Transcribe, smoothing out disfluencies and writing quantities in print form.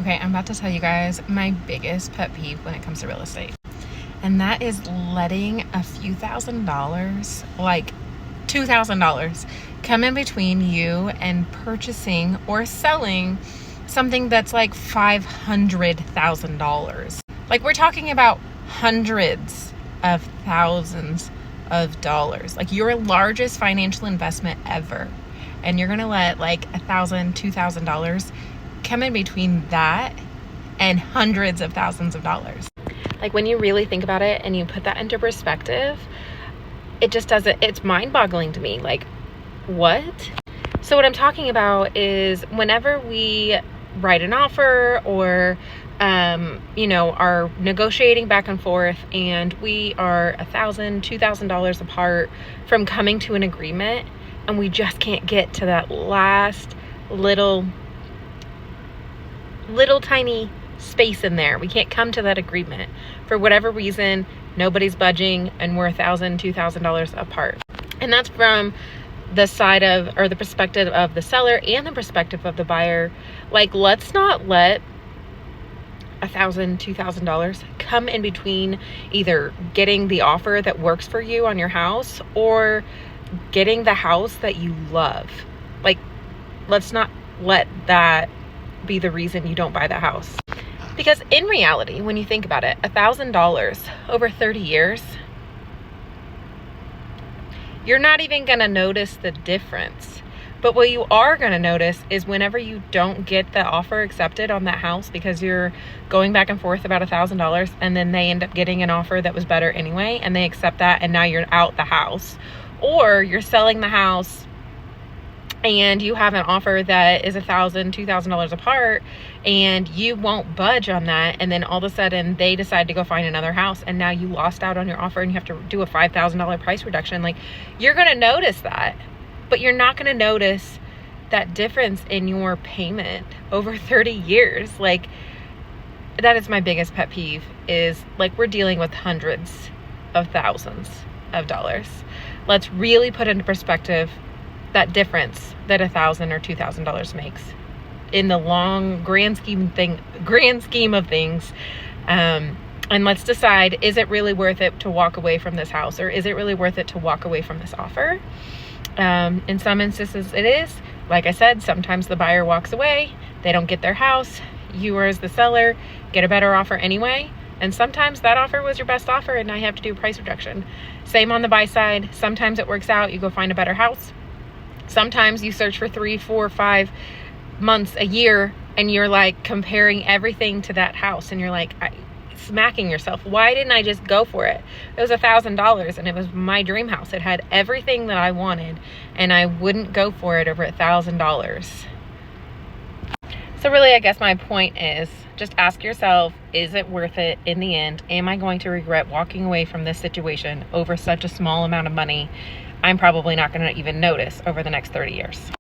Okay, I'm about to tell you guys my biggest pet peeve when it comes to real estate. And that is letting a few $1,000s, like $2,000, come in between you and purchasing or selling something that's like $500,000. Like, we're talking about hundreds of thousands of dollars, like your largest financial investment ever. And you're gonna let like $1,000, $2,000 come in between that and hundreds of thousands of dollars. Like, when you really think about it and you put that into perspective, it just doesn't, it's mind-boggling to me. Like, what? So what I'm talking about is whenever we write an offer or are negotiating back and forth and we are $1,000, $2,000 apart from coming to an agreement, and we just can't get to that last little tiny space in there. We can't come to that agreement for whatever reason. Nobody's budging and we're $1,000, $2,000 apart. And that's from the side of, or the perspective of the seller and the perspective of the buyer. Like, let's not let $1,000, $2,000 come in between either getting the offer that works for you on your house or getting the house that you love. Like, let's not let that be the reason you don't buy the house. Because in reality, when you think about it, $1,000 over 30 years, you're not even gonna notice the difference. But what you are gonna notice is whenever you don't get the offer accepted on that house because you're going back and forth about $1,000 and then they end up getting an offer that was better anyway and they accept that and now you're out the house. Or you're selling the house and you have an offer that is $1,000, $2,000 apart and you won't budge on that, and then all of a sudden they decide to go find another house and now you lost out on your offer and you have to do a $5,000 price reduction. Like, you're gonna notice that, but you're not gonna notice that difference in your payment over 30 years. Like, that is my biggest pet peeve, is like, we're dealing with hundreds of thousands of dollars. Let's really put into perspective that difference that $1,000 or $2,000 makes in the long grand scheme of things. And let's decide, is it really worth it to walk away from this house, or is it really worth it to walk away from this offer? In some instances it is. Like I said, sometimes the buyer walks away, they don't get their house, you as the seller get a better offer anyway. And sometimes that offer was your best offer and now you have to do a price reduction. Same on the buy side. Sometimes it works out, you go find a better house. Sometimes you search for 3, 4, 5 months, a year, and you're like comparing everything to that house and you're like smacking yourself. Why didn't I just go for it? It was $1,000 and it was my dream house. It had everything that I wanted and I wouldn't go for it over $1,000. So really, I guess my point is, just ask yourself, is it worth it in the end? Am I going to regret walking away from this situation over such a small amount of money I'm probably not going to even notice over the next 30 years?